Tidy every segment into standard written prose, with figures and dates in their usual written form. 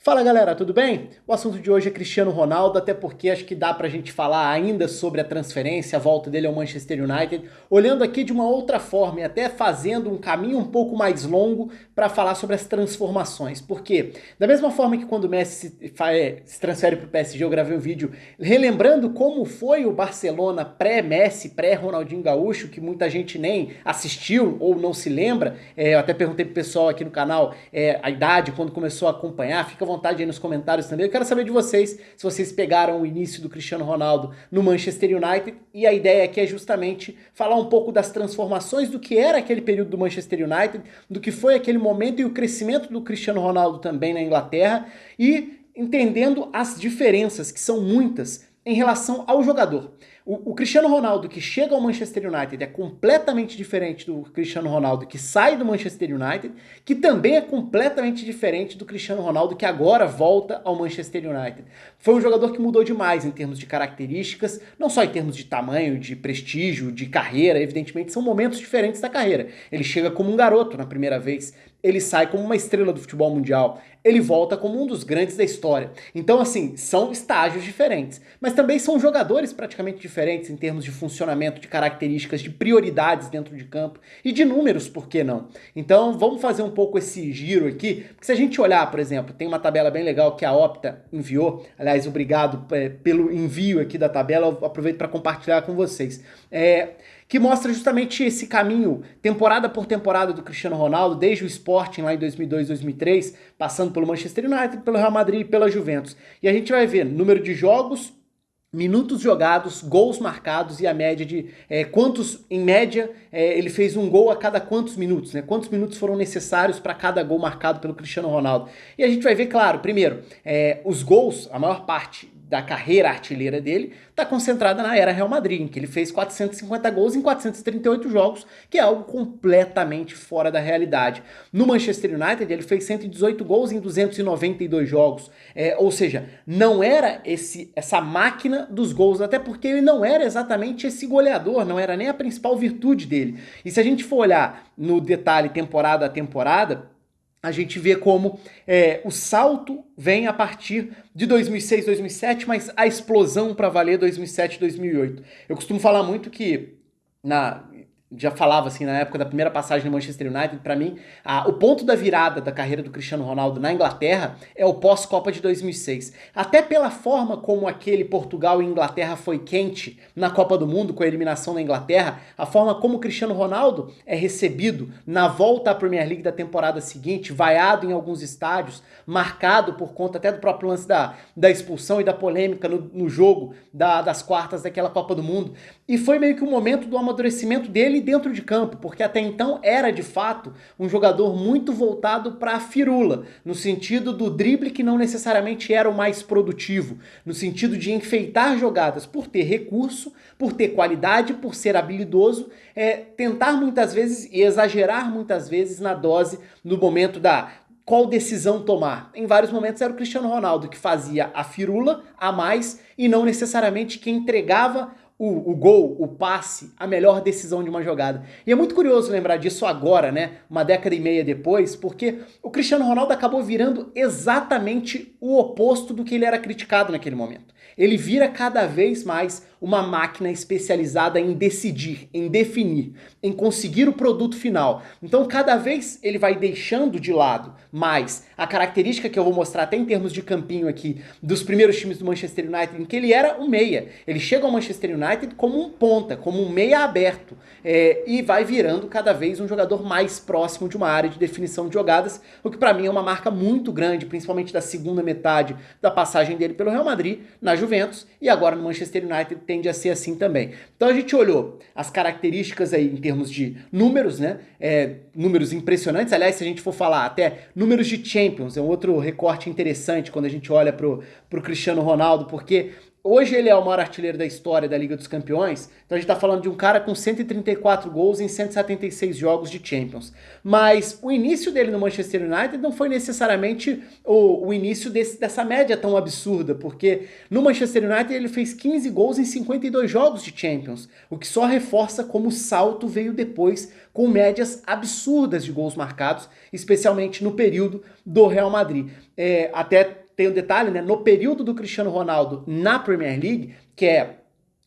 Fala galera, tudo bem? O assunto de hoje é Cristiano Ronaldo, até porque acho que dá pra gente falar ainda sobre a transferência, a volta dele ao Manchester United, olhando aqui de uma outra forma e até fazendo um caminho um pouco mais longo para falar sobre as transformações. Porque, da mesma forma que quando o Messi se transfere para o PSG, eu gravei um vídeo relembrando como foi o Barcelona pré-Messi, pré-Ronaldinho Gaúcho, que muita gente nem assistiu ou não se lembra. Eu até perguntei pro pessoal aqui no canal a idade, quando começou a acompanhar. Fica à vontade aí nos comentários também. Eu quero saber de vocês, se vocês pegaram o início do Cristiano Ronaldo no Manchester United, e a ideia aqui é justamente falar um pouco das transformações do que era aquele período do Manchester United, do que foi aquele momento e o crescimento do Cristiano Ronaldo também na Inglaterra, e entendendo as diferenças, que são muitas, em relação ao jogador. O Cristiano Ronaldo que chega ao Manchester United é completamente diferente do Cristiano Ronaldo que sai do Manchester United, que também é completamente diferente do Cristiano Ronaldo que agora volta ao Manchester United. Foi um jogador que mudou demais em termos de características, não só em termos de tamanho, de prestígio, de carreira, evidentemente são momentos diferentes da carreira. Ele chega como um garoto na primeira vez, ele sai como uma estrela do futebol mundial, ele volta como um dos grandes da história. Então, assim, são estágios diferentes, mas também são jogadores praticamente diferentes em termos de funcionamento, de características, de prioridades dentro de campo e de números, por que não? Então, vamos fazer um pouco esse giro aqui, porque se a gente olhar, por exemplo, tem uma tabela bem legal que a Opta enviou, aliás, obrigado pelo envio aqui da tabela, eu aproveito para compartilhar com vocês. Que mostra justamente esse caminho, temporada por temporada do Cristiano Ronaldo, desde o Sporting lá em 2002, 2003, passando pelo Manchester United, pelo Real Madrid e pela Juventus. E a gente vai ver número de jogos, minutos jogados, gols marcados e a média de quantos, em média, ele fez um gol a cada quantos minutos, né? Quantos minutos foram necessários para cada gol marcado pelo Cristiano Ronaldo. E a gente vai ver, claro, primeiro, os gols, a maior parte da carreira artilheira dele, está concentrada na era Real Madrid, em que ele fez 450 gols em 438 jogos, que é algo completamente fora da realidade. No Manchester United, ele fez 118 gols em 292 jogos, ou seja, não era essa máquina dos gols, até porque ele não era exatamente esse goleador, não era nem a principal virtude dele. E se a gente for olhar no detalhe temporada a temporada, a gente vê como o salto vem a partir de 2006, 2007, mas a explosão para valer 2007, 2008. Eu costumo falar muito que já falava assim na época da primeira passagem no Manchester United, para mim, o ponto da virada da carreira do Cristiano Ronaldo na Inglaterra é o pós-Copa de 2006. Até pela forma como aquele Portugal e Inglaterra foi quente na Copa do Mundo, com a eliminação da Inglaterra, a forma como o Cristiano Ronaldo é recebido na volta à Premier League da temporada seguinte, vaiado em alguns estádios, marcado por conta até do próprio lance da expulsão e da polêmica no jogo das quartas daquela Copa do Mundo. E foi meio que o momento do amadurecimento dele dentro de campo, porque até então era de fato um jogador muito voltado para a firula, no sentido do drible que não necessariamente era o mais produtivo, no sentido de enfeitar jogadas por ter recurso, por ter qualidade, por ser habilidoso, tentar muitas vezes e exagerar muitas vezes na dose no momento da qual decisão tomar. Em vários momentos era o Cristiano Ronaldo que fazia a firula a mais e não necessariamente que entregava o gol, o passe, a melhor decisão de uma jogada. E é muito curioso lembrar disso agora, né? Uma década e meia depois, porque o Cristiano Ronaldo acabou virando exatamente o oposto do que ele era criticado naquele momento. Ele vira cada vez mais uma máquina especializada em decidir, em definir, em conseguir o produto final. Então, cada vez ele vai deixando de lado mais a característica que eu vou mostrar até em termos de campinho aqui dos primeiros times do Manchester United, em que ele era um meia. Ele chega ao Manchester United como um ponta, como um meia aberto, e vai virando cada vez um jogador mais próximo de uma área de definição de jogadas, o que para mim é uma marca muito grande, principalmente da segunda metade da passagem dele pelo Real Madrid, na Juventus, e agora no Manchester United tende a ser assim também. Então a gente olhou as características aí em termos de números, né? Números impressionantes. Aliás, se a gente for falar até números de Champions, é um outro recorte interessante quando a gente olha pro Cristiano Ronaldo, porque Hoje ele é o maior artilheiro da história da Liga dos Campeões, então a gente tá falando de um cara com 134 gols em 176 jogos de Champions. Mas o início dele no Manchester United não foi necessariamente o início dessa média tão absurda, porque no Manchester United ele fez 15 gols em 52 jogos de Champions, o que só reforça como o salto veio depois, com médias absurdas de gols marcados, especialmente no período do Real Madrid. Até tem um detalhe, né? No período do Cristiano Ronaldo na Premier League, que é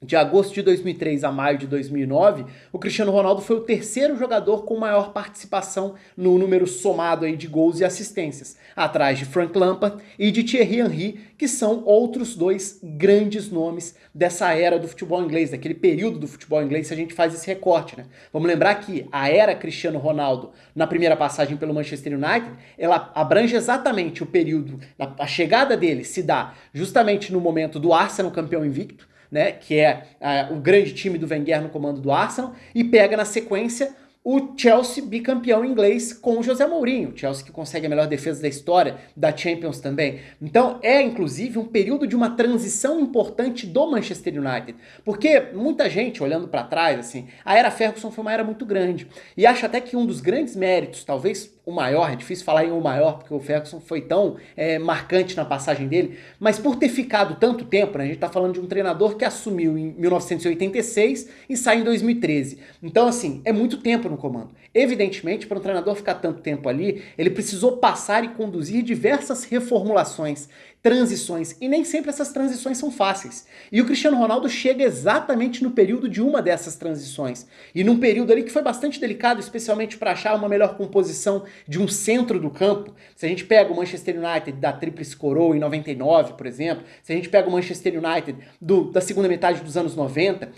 de agosto de 2003 a maio de 2009, o Cristiano Ronaldo foi o terceiro jogador com maior participação no número somado aí de gols e assistências, atrás de Frank Lampard e de Thierry Henry, que são outros dois grandes nomes dessa era do futebol inglês, daquele período do futebol inglês, se a gente faz esse recorte, né? Vamos lembrar que a era Cristiano Ronaldo, na primeira passagem pelo Manchester United, ela abrange exatamente o período, a chegada dele se dá justamente no momento do Arsenal campeão invicto, né, que é o grande time do Wenger no comando do Arsenal, e pega na sequência o Chelsea bicampeão inglês com o José Mourinho, o Chelsea que consegue a melhor defesa da história, da Champions também. Então é inclusive um período de uma transição importante do Manchester United, porque muita gente olhando para trás, assim, a era Ferguson foi uma era muito grande, e acho até que um dos grandes méritos, talvez o maior, é difícil falar em o maior, porque o Ferguson foi tão marcante na passagem dele, mas por ter ficado tanto tempo, né, a gente tá falando de um treinador que assumiu em 1986 e sai em 2013. Então, assim, é muito tempo no comando. Evidentemente, para um treinador ficar tanto tempo ali, ele precisou passar e conduzir diversas reformulações, transições, e nem sempre essas transições são fáceis. E o Cristiano Ronaldo chega exatamente no período de uma dessas transições, e num período ali que foi bastante delicado, especialmente para achar uma melhor composição de um centro do campo. Se a gente pega o Manchester United da Tríplice Coroa em 99, por exemplo, se a gente pega o Manchester United da segunda metade dos anos 90,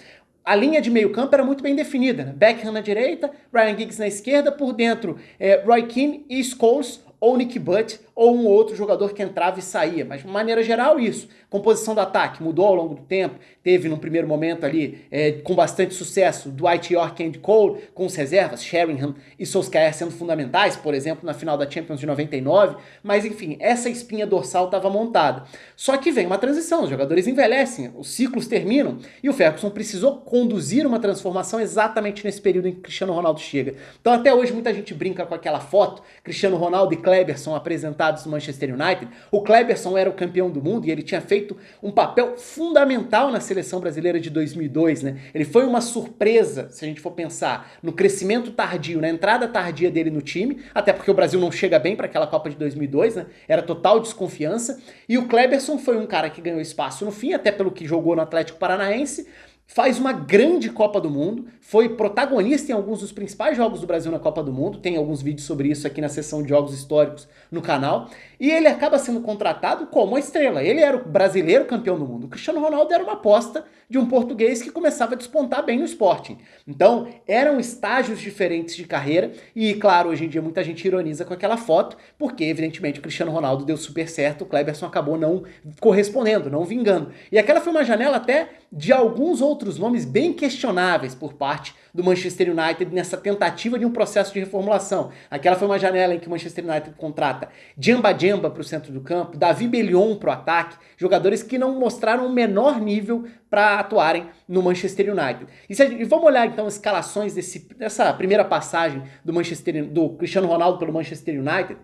a linha de meio campo era muito bem definida, né? Beckham na direita, Ryan Giggs na esquerda, por dentro Roy Keane e Scholes, ou Nick Butt, ou um outro jogador que entrava e saía. Mas, de maneira geral, isso. Composição do ataque mudou ao longo do tempo. Teve, num primeiro momento ali, com bastante sucesso, Dwight Yorke e Andy Cole, com os reservas, Sheringham e Solskjaer sendo fundamentais, por exemplo, na final da Champions de 99. Mas, enfim, essa espinha dorsal estava montada. Só que vem uma transição, os jogadores envelhecem, os ciclos terminam, e o Ferguson precisou conduzir uma transformação exatamente nesse período em que Cristiano Ronaldo chega. Então, até hoje, muita gente brinca com aquela foto, Cristiano Ronaldo e Kleberson apresentados no Manchester United. O Kleberson era o campeão do mundo e ele tinha feito um papel fundamental na seleção brasileira de 2002, né? Ele foi uma surpresa, se a gente for pensar no crescimento tardio, na entrada tardia dele no time, até porque o Brasil não chega bem para aquela Copa de 2002, né? Era total desconfiança. E o Kleberson foi um cara que ganhou espaço no fim, até pelo que jogou no Atlético Paranaense, faz uma grande Copa do Mundo, foi protagonista em alguns dos principais jogos do Brasil na Copa do Mundo, tem alguns vídeos sobre isso aqui na seção de jogos históricos no canal, e ele acaba sendo contratado como uma estrela. Ele era o brasileiro campeão do mundo. O Cristiano Ronaldo era uma aposta de um português que começava a despontar bem no Sporting. Então, eram estágios diferentes de carreira, e claro, hoje em dia muita gente ironiza com aquela foto, porque evidentemente o Cristiano Ronaldo deu super certo, o Kleberson acabou não correspondendo, não vingando. E aquela foi uma janela até de alguns outros nomes bem questionáveis por parte do Manchester United nessa tentativa de um processo de reformulação. Aquela foi uma janela em que o Manchester United contrata Djemba Djemba para o centro do campo, David Bellion para o ataque, jogadores que não mostraram o menor nível para atuarem no Manchester United. E vamos olhar então as escalações dessa primeira passagem do Cristiano Ronaldo pelo Manchester United,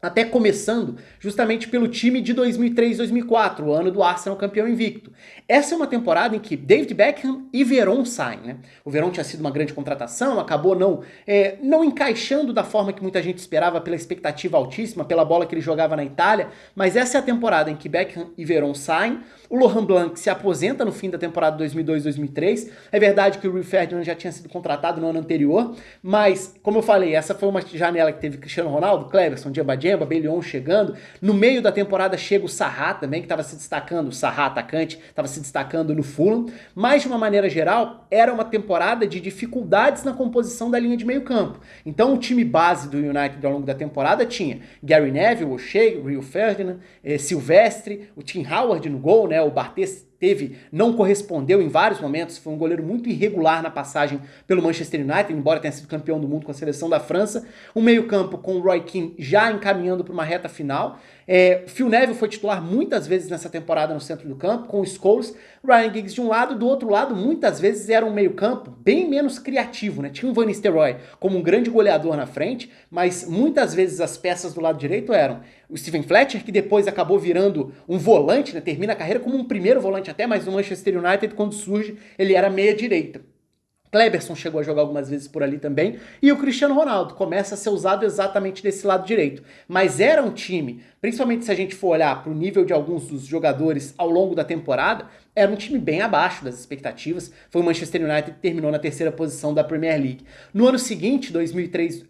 até começando justamente pelo time de 2003-2004, o ano do Arsenal campeão invicto. Essa é uma temporada em que David Beckham e Veron saem, né? O Veron tinha sido uma grande contratação, acabou não encaixando da forma que muita gente esperava, pela expectativa altíssima, pela bola que ele jogava na Itália, mas essa é a temporada em que Beckham e Veron saem. O Laurent Blanc se aposenta no fim da temporada 2002-2003. É verdade que o Rio Ferdinand já tinha sido contratado no ano anterior, mas, como eu falei, essa foi uma janela que teve Cristiano Ronaldo, Kleberson, Djemba Djemba, Bellion chegando. No meio da temporada chega o Saha também, que estava se destacando, o Saha atacante, estava se destacando no Fulham. Mas, de uma maneira geral, era uma temporada de dificuldades na composição da linha de meio campo. Então, o time base do United ao longo da temporada tinha Gary Neville, O'Shea, Rio Ferdinand, Silvestre, o Tim Howard no gol, né, o Bartes não correspondeu em vários momentos, foi um goleiro muito irregular na passagem pelo Manchester United, embora tenha sido campeão do mundo com a seleção da França. Um meio-campo com o Roy Keane já encaminhando para uma reta final. Phil Neville foi titular muitas vezes nessa temporada no centro do campo, com o Scholes, Ryan Giggs de um lado, do outro lado muitas vezes era um meio-campo bem menos criativo, né? Tinha o Van Nistelrooy como um grande goleador na frente, mas muitas vezes as peças do lado direito eram o Steven Fletcher, que depois acabou virando um volante, né? Termina a carreira como um primeiro volante até, mas no Manchester United, quando surge, ele era meia-direita. Kleberson chegou a jogar algumas vezes por ali também, e o Cristiano Ronaldo começa a ser usado exatamente desse lado direito. Mas era um time, principalmente se a gente for olhar para o nível de alguns dos jogadores ao longo da temporada, era um time bem abaixo das expectativas. Foi o Manchester United que terminou na terceira posição da Premier League. No ano seguinte, 2003,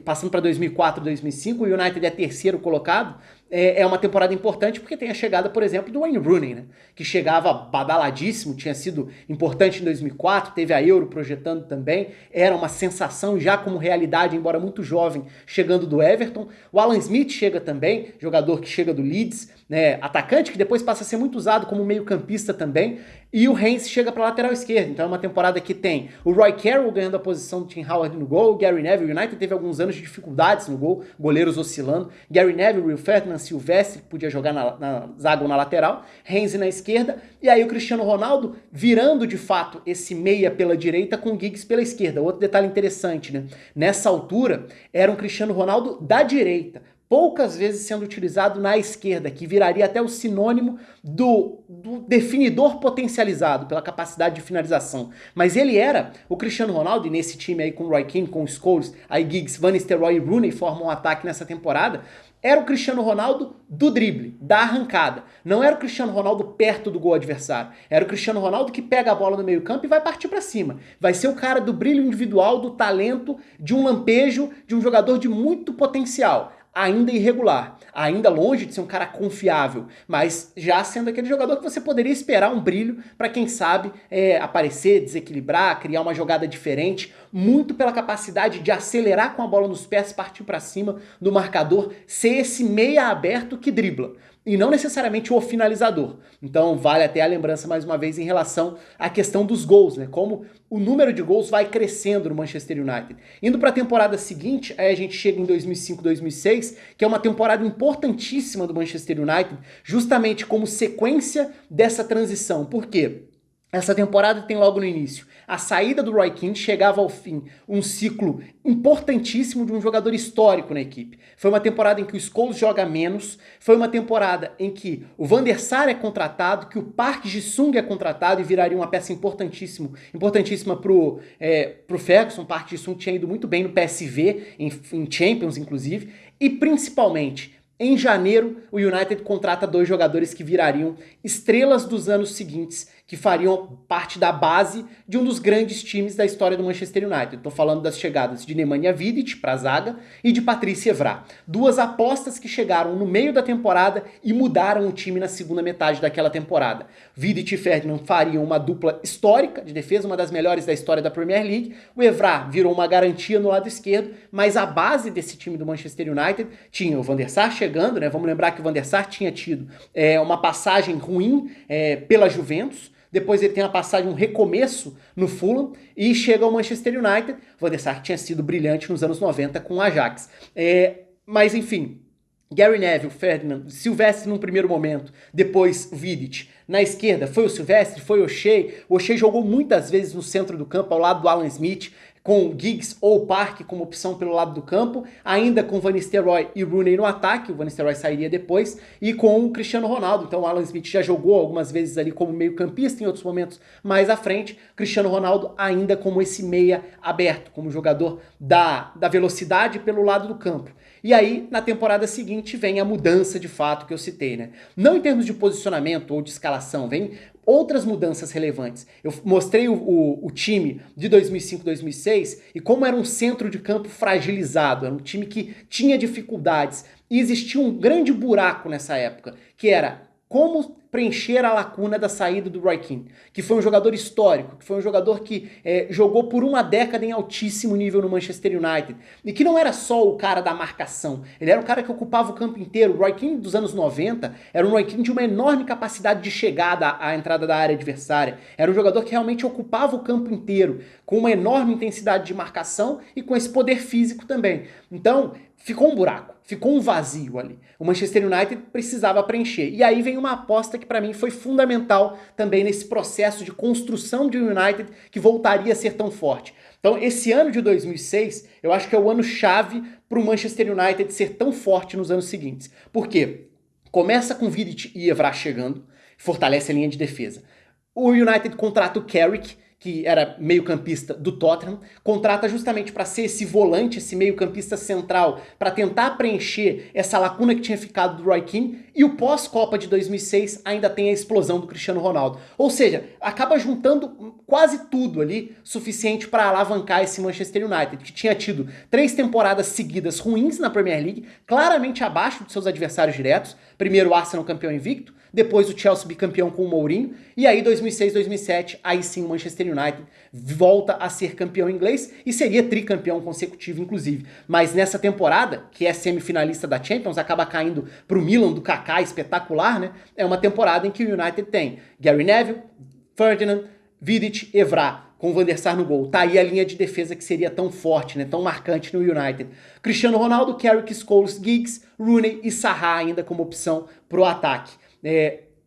passando para 2004, 2005, o United é terceiro colocado. É uma temporada importante porque tem a chegada, por exemplo, do Wayne Rooney, né? Que chegava badaladíssimo, tinha sido importante em 2004, teve a Euro projetando também, era uma sensação já como realidade, embora muito jovem, chegando do Everton. O Alan Smith chega também, jogador que chega do Leeds, né? Atacante que depois passa a ser muito usado como meio-campista também. E o Heinz chega para a lateral esquerda. Então é uma temporada que tem o Roy Carroll ganhando a posição do Tim Howard no gol, o Gary Neville. O United teve alguns anos de dificuldades no gol, goleiros oscilando. Gary Neville, Rio Ferdinand, Silvestre, que podia jogar na zaga ou na lateral. Heinz na esquerda. E aí o Cristiano Ronaldo virando de fato esse meia pela direita com o Giggs pela esquerda. Outro detalhe interessante, né? Nessa altura era um Cristiano Ronaldo da direita, poucas vezes sendo utilizado na esquerda, que viraria até o sinônimo do definidor potencializado pela capacidade de finalização. Mas ele era o Cristiano Ronaldo, e nesse time aí com o Roy Keane, com o Scholes, aí Giggs, Van Nistelrooy e Rooney formam um ataque nessa temporada, era o Cristiano Ronaldo do drible, da arrancada. Não era o Cristiano Ronaldo perto do gol adversário. Era o Cristiano Ronaldo que pega a bola no meio campo e vai partir para cima. Vai ser o cara do brilho individual, do talento, de um lampejo, de um jogador de muito potencial. Ainda irregular, ainda longe de ser um cara confiável, mas já sendo aquele jogador que você poderia esperar um brilho para quem sabe aparecer, desequilibrar, criar uma jogada diferente, muito pela capacidade de acelerar com a bola nos pés, partir para cima do marcador, ser esse meia aberto que dribla. E não necessariamente o finalizador. Então vale até a lembrança mais uma vez em relação à questão dos gols, né? Como o número de gols vai crescendo no Manchester United. Indo para a temporada seguinte, aí a gente chega em 2005-2006, que é uma temporada importantíssima do Manchester United, justamente como sequência dessa transição. Por quê? Essa temporada tem logo no início a saída do Roy Keane, chegava ao fim um ciclo importantíssimo de um jogador histórico na equipe. Foi uma temporada em que o Scholes joga menos, foi uma temporada em que o Van der Sar é contratado, que o Park Ji-sung é contratado e viraria uma peça importantíssima pro Ferguson. O Park Ji-sung tinha ido muito bem no PSV, em Champions inclusive, e principalmente em janeiro, o United contrata 2 jogadores que virariam estrelas dos anos seguintes, que fariam parte da base de um dos grandes times da história do Manchester United. Estou falando das chegadas de Nemanja Vidic para a zaga e de Patrice Evra. 2 apostas que chegaram no meio da temporada e mudaram o time na segunda metade daquela temporada. Vidic e Ferdinand fariam uma dupla histórica de defesa, uma das melhores da história da Premier League. O Evra virou uma garantia no lado esquerdo, mas a base desse time do Manchester United tinha o Van der Sar chegando, né? Vamos lembrar que o Van der Sar tinha tido uma passagem ruim pela Juventus. Depois ele tem uma passagem, um recomeço no Fulham e chega ao Manchester United. Van der Sar tinha sido brilhante nos anos 90 com o Ajax. Mas enfim, Gary Neville, Ferdinand, Silvestre num primeiro momento, depois Vidic. Na esquerda foi o Silvestre, foi o O'Shea. O O'Shea jogou muitas vezes no centro do campo, ao lado do Alan Smith, com Giggs ou Park como opção pelo lado do campo, ainda com Van Nistelrooy e Rooney no ataque, o Van Nistelrooy sairia depois, e com o Cristiano Ronaldo. Então o Alan Smith já jogou algumas vezes ali como meio campista, em outros momentos mais à frente, Cristiano Ronaldo ainda como esse meia aberto, como jogador da velocidade pelo lado do campo. E aí, na temporada seguinte, vem a mudança de fato que eu citei, né? Não em termos de posicionamento ou de escalação, vem outras mudanças relevantes. Eu mostrei o time de 2005-2006 e como era um centro de campo fragilizado, era um time que tinha dificuldades. E existia um grande buraco nessa época, que era como preencher a lacuna da saída do Roy Keane, que foi um jogador histórico, que foi um jogador que jogou por uma década em altíssimo nível no Manchester United, e que não era só o cara da marcação, ele era o cara que ocupava o campo inteiro. O Roy Keane dos anos 90 era um Roy Keane de uma enorme capacidade de chegada à entrada da área adversária, era um jogador que realmente ocupava o campo inteiro, com uma enorme intensidade de marcação e com esse poder físico também. Então, ficou um buraco, ficou um vazio ali. O Manchester United precisava preencher. E aí vem uma aposta que para mim foi fundamental também nesse processo de construção de um United que voltaria a ser tão forte. Então esse ano de 2006, eu acho que é o ano chave para o Manchester United ser tão forte nos anos seguintes. Por quê? Começa com Vidic e Evra chegando, fortalece a linha de defesa. O United contrata o Carrick, que era meio-campista do Tottenham, contrata justamente para ser esse volante, esse meio-campista central, para tentar preencher essa lacuna que tinha ficado do Roy Keane, e o pós-Copa de 2006 ainda tem a explosão do Cristiano Ronaldo. Ou seja, acaba juntando quase tudo ali, suficiente para alavancar esse Manchester United, que tinha tido 3 temporadas seguidas ruins na Premier League, claramente abaixo de seus adversários diretos. Primeiro o Arsenal campeão invicto, depois o Chelsea bicampeão com o Mourinho, e aí 2006, 2007, aí sim o Manchester United volta a ser campeão inglês e seria tricampeão consecutivo, inclusive. Mas nessa temporada, que é semifinalista da Champions, acaba caindo pro Milan do Kaká, espetacular, né? É uma temporada em que o United tem Gary Neville, Ferdinand, Vidic, Evra, com o Van der Sar no gol. Tá aí a linha de defesa que seria tão forte, né, tão marcante no United. Cristiano Ronaldo, Carrick, Scholes, Giggs, Rooney e Zaha ainda como opção pro ataque.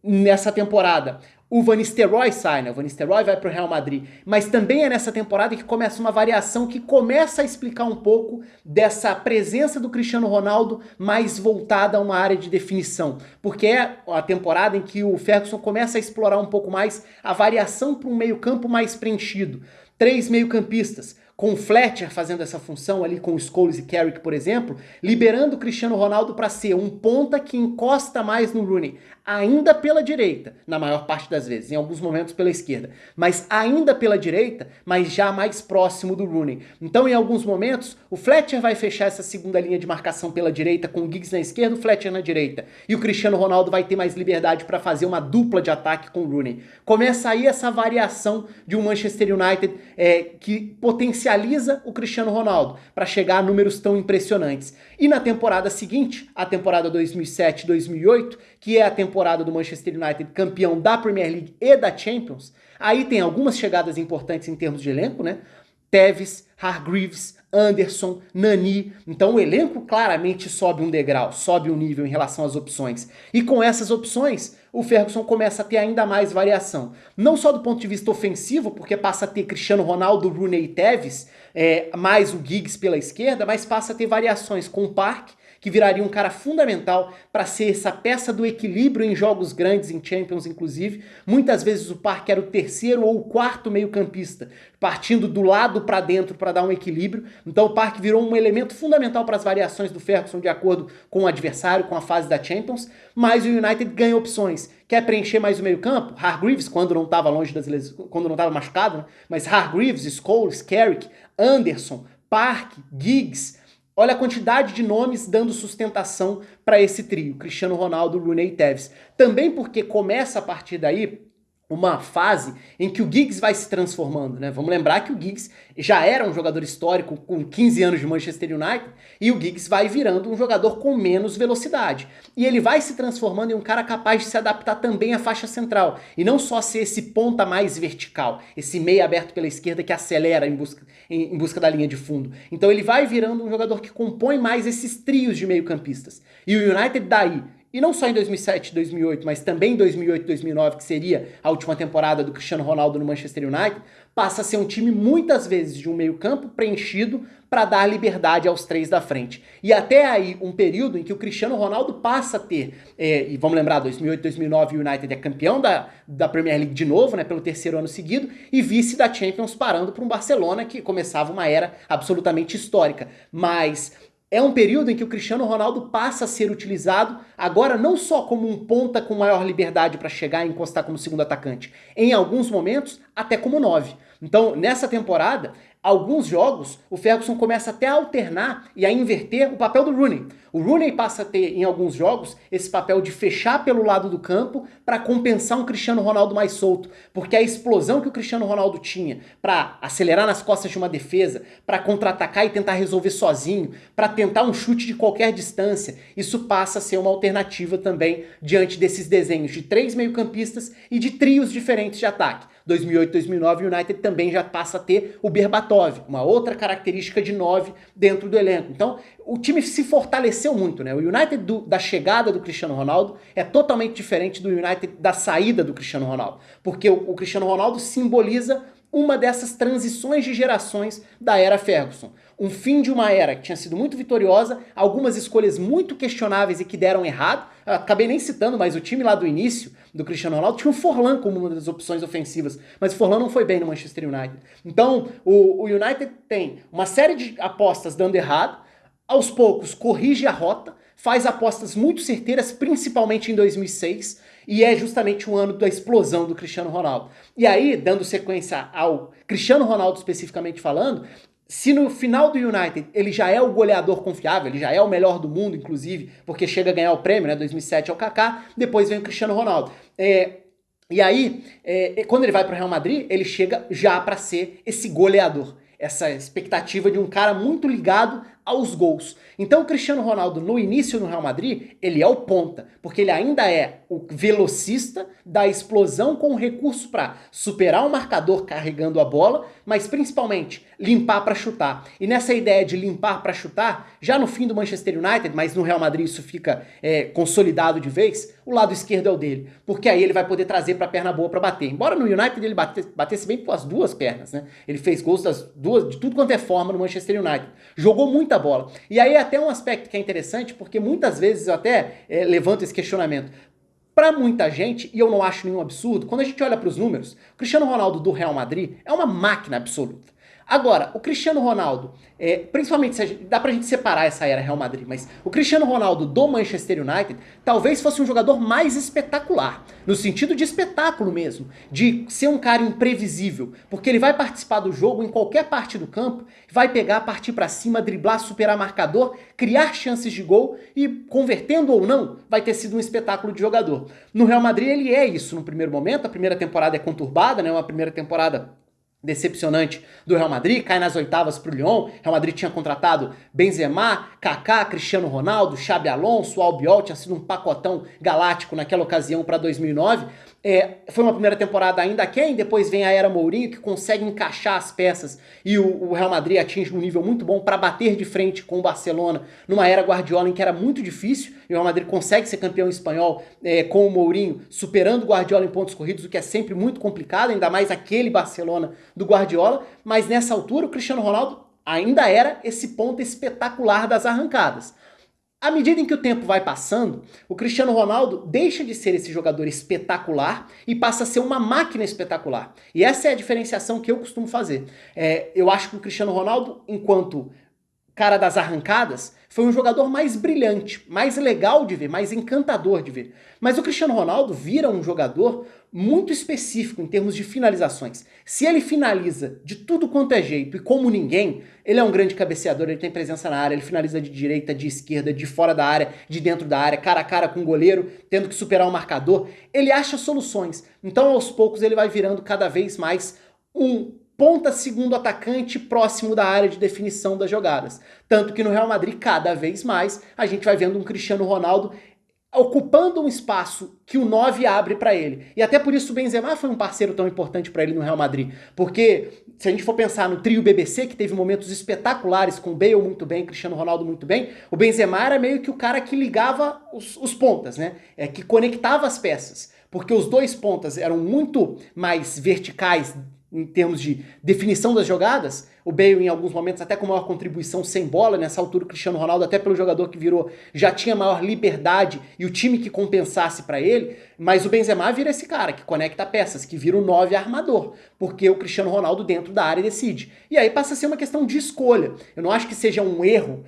Nessa temporada, o Van Nistelrooy sai, né? O Van Nistelrooy vai pro Real Madrid. Mas também é nessa temporada que começa uma variação que começa a explicar um pouco dessa presença do Cristiano Ronaldo mais voltada a uma área de definição. Porque é a temporada em que o Ferguson começa a explorar um pouco mais a variação para um meio-campo mais preenchido. 3 meio-campistas, com o Fletcher fazendo essa função ali com o Scholes e Carrick, por exemplo, liberando o Cristiano Ronaldo para ser um ponta que encosta mais no Rooney, ainda pela direita, na maior parte das vezes, em alguns momentos pela esquerda, mas ainda pela direita, mas já mais próximo do Rooney. Então, em alguns momentos, o Fletcher vai fechar essa segunda linha de marcação pela direita, com o Giggs na esquerda, o Fletcher na direita, e o Cristiano Ronaldo vai ter mais liberdade para fazer uma dupla de ataque com o Rooney. Começa aí essa variação de um Manchester United que potencializa o Cristiano Ronaldo para chegar a números tão impressionantes. E na temporada seguinte, a temporada 2007-2008, que é a temporada do Manchester United campeão da Premier League e da Champions, aí tem algumas chegadas importantes em termos de elenco, né? Tevez, Hargreaves, Anderson, Nani. Então o elenco claramente sobe um degrau, sobe um nível em relação às opções. E com essas opções, o Ferguson começa a ter ainda mais variação. Não só do ponto de vista ofensivo, porque passa a ter Cristiano Ronaldo, Rooney e Tevez, mais o Giggs pela esquerda, mas passa a ter variações com o Park, que viraria um cara fundamental para ser essa peça do equilíbrio em jogos grandes, em Champions inclusive. Muitas vezes o Park era o terceiro ou o quarto meio-campista, partindo do lado para dentro para dar um equilíbrio. Então o Park virou um elemento fundamental para as variações do Ferguson de acordo com o adversário, com a fase da Champions. Mas o United ganha opções. Quer preencher mais o meio-campo? Hargreaves, quando não estava longe das lesões, quando não estava machucado, né? Mas Hargreaves, Scholes, Carrick, Anderson, Park, Giggs. Olha a quantidade de nomes dando sustentação para esse trio, Cristiano Ronaldo, Rooney e Tevez. Também porque começa a partir daí uma fase em que o Giggs vai se transformando, né? Vamos lembrar que o Giggs já era um jogador histórico com 15 anos de Manchester United e o Giggs vai virando um jogador com menos velocidade. E ele vai se transformando em um cara capaz de se adaptar também à faixa central e não só ser esse ponta mais vertical, esse meia aberto pela esquerda que acelera em busca da linha de fundo. Então ele vai virando um jogador que compõe mais esses trios de meio-campistas. E o United daí, e não só em 2007, 2008, mas também em 2008, 2009, que seria a última temporada do Cristiano Ronaldo no Manchester United, passa a ser um time muitas vezes de um meio-campo preenchido para dar liberdade aos 3 da frente. E até aí um período em que o Cristiano Ronaldo passa a ter, e vamos lembrar, 2008, 2009 o United é campeão da Premier League de novo, né, pelo 3º ano seguido, e vice da Champions parando para um Barcelona que começava uma era absolutamente histórica. Mas é um período em que o Cristiano Ronaldo passa a ser utilizado agora não só como um ponta com maior liberdade para chegar e encostar como segundo atacante, em alguns momentos até como 9. Então, nessa temporada, alguns jogos, o Ferguson começa até a alternar e a inverter o papel do Rooney. O Rooney passa a ter, em alguns jogos, esse papel de fechar pelo lado do campo para compensar um Cristiano Ronaldo mais solto, porque a explosão que o Cristiano Ronaldo tinha para acelerar nas costas de uma defesa, para contra-atacar e tentar resolver sozinho, para tentar um chute de qualquer distância, isso passa a ser uma alternativa também diante desses desenhos de 3 meio-campistas e de trios diferentes de ataque. 2008, 2009, o United também já passa a ter o Berbatov, uma outra característica de 9 dentro do elenco. Então, o time se fortaleceu muito, né? O United da chegada do Cristiano Ronaldo é totalmente diferente do United da saída do Cristiano Ronaldo, porque o Cristiano Ronaldo simboliza uma dessas transições de gerações da era Ferguson. Um fim de uma era que tinha sido muito vitoriosa, algumas escolhas muito questionáveis e que deram errado. Acabei nem citando, mas o time lá do início do Cristiano Ronaldo tinha o Forlan como uma das opções ofensivas, mas o Forlan não foi bem no Manchester United. Então, o United tem uma série de apostas dando errado, aos poucos corrige a rota, faz apostas muito certeiras, principalmente em 2006, e é justamente um ano da explosão do Cristiano Ronaldo. E aí, dando sequência ao Cristiano Ronaldo especificamente falando, se no final do United ele já é o goleador confiável, ele já é o melhor do mundo, inclusive, porque chega a ganhar o prêmio, né? 2007 é o Kaká, depois vem o Cristiano Ronaldo. E aí, quando ele vai para o Real Madrid, ele chega já para ser esse goleador. Essa expectativa de um cara muito ligado aos gols. Então o Cristiano Ronaldo, no início no Real Madrid, ele é o ponta, porque ele ainda é o velocista da explosão com recurso para superar o marcador carregando a bola, mas principalmente limpar para chutar. E nessa ideia de limpar para chutar, já no fim do Manchester United, mas no Real Madrid isso fica consolidado de vez, o lado esquerdo é o dele, porque aí ele vai poder trazer para a perna boa para bater. Embora no United ele batesse bem com as duas pernas, né? Ele fez gols de tudo quanto é forma no Manchester United. Jogou muita bola. E aí até um aspecto que é interessante, porque muitas vezes eu até levanto esse questionamento. Para muita gente, e eu não acho nenhum absurdo, quando a gente olha para os números, o Cristiano Ronaldo do Real Madrid é uma máquina absoluta. Agora, o Cristiano Ronaldo, principalmente, dá pra gente separar essa era Real Madrid, mas o Cristiano Ronaldo do Manchester United talvez fosse um jogador mais espetacular, no sentido de espetáculo mesmo, de ser um cara imprevisível, porque ele vai participar do jogo em qualquer parte do campo, vai pegar, partir pra cima, driblar, superar marcador, criar chances de gol e, convertendo ou não, vai ter sido um espetáculo de jogador. No Real Madrid ele é isso no primeiro momento, a primeira temporada é conturbada, né, uma primeira temporada decepcionante do Real Madrid, cai nas oitavas pro Lyon. Real Madrid tinha contratado Benzema, Kaká, Cristiano Ronaldo, Xabi Alonso, Albiol, tinha sido um pacotão galáctico naquela ocasião para 2009. Foi uma primeira temporada ainda aquém, depois vem a era Mourinho, que consegue encaixar as peças e o Real Madrid atinge um nível muito bom para bater de frente com o Barcelona numa era Guardiola em que era muito difícil, e o Real Madrid consegue ser campeão espanhol com o Mourinho, superando o Guardiola em pontos corridos, o que é sempre muito complicado, ainda mais aquele Barcelona do Guardiola, mas nessa altura o Cristiano Ronaldo ainda era esse ponto espetacular das arrancadas. À medida em que o tempo vai passando, o Cristiano Ronaldo deixa de ser esse jogador espetacular e passa a ser uma máquina espetacular. E essa é a diferenciação que eu costumo fazer. Eu acho que o Cristiano Ronaldo, enquanto cara das arrancadas, foi um jogador mais brilhante, mais legal de ver, mais encantador de ver. Mas o Cristiano Ronaldo vira um jogador muito específico em termos de finalizações. Se ele finaliza de tudo quanto é jeito e como ninguém, ele é um grande cabeceador, ele tem presença na área, ele finaliza de direita, de esquerda, de fora da área, de dentro da área, cara a cara com o goleiro, tendo que superar o marcador. Ele acha soluções. Então, aos poucos, ele vai virando cada vez mais um ponta segundo atacante próximo da área de definição das jogadas. Tanto que no Real Madrid, cada vez mais, a gente vai vendo um Cristiano Ronaldo ocupando um espaço que o 9 abre para ele. E até por isso o Benzema foi um parceiro tão importante para ele no Real Madrid. Porque se a gente for pensar no trio BBC, que teve momentos espetaculares com Bale muito bem, Cristiano Ronaldo muito bem, o Benzema era meio que o cara que ligava os pontas, né? Que conectava as peças. Porque os dois pontas eram muito mais verticais em termos de definição das jogadas, o Bale em alguns momentos até com maior contribuição sem bola, nessa altura o Cristiano Ronaldo, até pelo jogador que virou, já tinha maior liberdade e o time que compensasse para ele, mas o Benzema vira esse cara que conecta peças, que vira o 9 armador, porque o Cristiano Ronaldo dentro da área decide. E aí passa a ser uma questão de escolha. Eu não acho que seja um erro,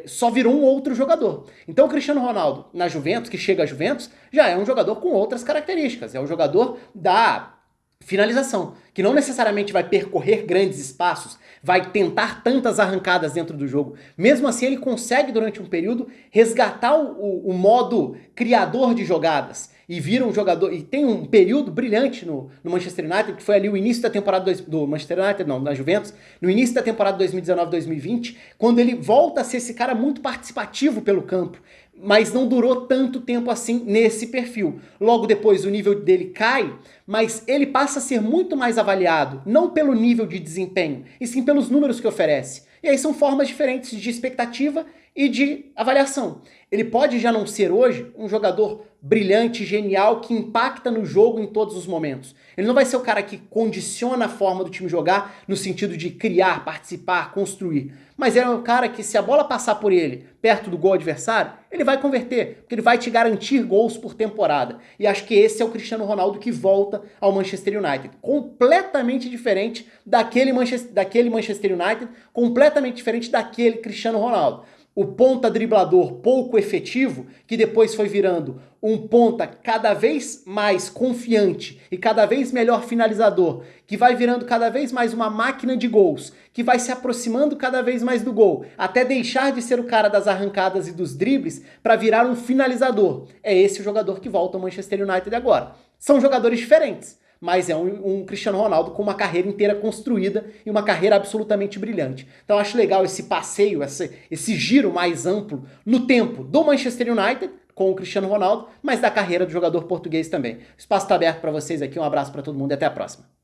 só virou um outro jogador. Então o Cristiano Ronaldo na Juventus, que chega à Juventus, já é um jogador com outras características, é um jogador da finalização, que não necessariamente vai percorrer grandes espaços, vai tentar tantas arrancadas dentro do jogo. Mesmo assim, ele consegue, durante um período, resgatar o modo criador de jogadas e vira um jogador. E tem um período brilhante no Manchester United, que foi ali o início da temporada do Manchester United, não, da Juventus, no início da temporada 2019-2020, quando ele volta a ser esse cara muito participativo pelo campo. Mas não durou tanto tempo assim nesse perfil. Logo depois o nível dele cai, mas ele passa a ser muito mais avaliado, não pelo nível de desempenho, e sim pelos números que oferece. E aí são formas diferentes de expectativa e de avaliação. Ele pode já não ser hoje um jogador brilhante, genial, que impacta no jogo em todos os momentos. Ele não vai ser o cara que condiciona a forma do time jogar no sentido de criar, participar, construir. Mas é um cara que, se a bola passar por ele, perto do gol adversário, ele vai converter, porque ele vai te garantir gols por temporada. E acho que esse é o Cristiano Ronaldo que volta ao Manchester United. Completamente diferente daquele Manchester United, completamente diferente daquele Cristiano Ronaldo. O ponta driblador pouco efetivo, que depois foi virando um ponta cada vez mais confiante e cada vez melhor finalizador, que vai virando cada vez mais uma máquina de gols, que vai se aproximando cada vez mais do gol, até deixar de ser o cara das arrancadas e dos dribles para virar um finalizador. É esse o jogador que volta ao Manchester United agora. São jogadores diferentes, mas é um Cristiano Ronaldo com uma carreira inteira construída e uma carreira absolutamente brilhante. Então acho legal esse passeio, esse giro mais amplo no tempo do Manchester United com o Cristiano Ronaldo, mas da carreira do jogador português também. O espaço está aberto para vocês aqui, um abraço para todo mundo e até a próxima.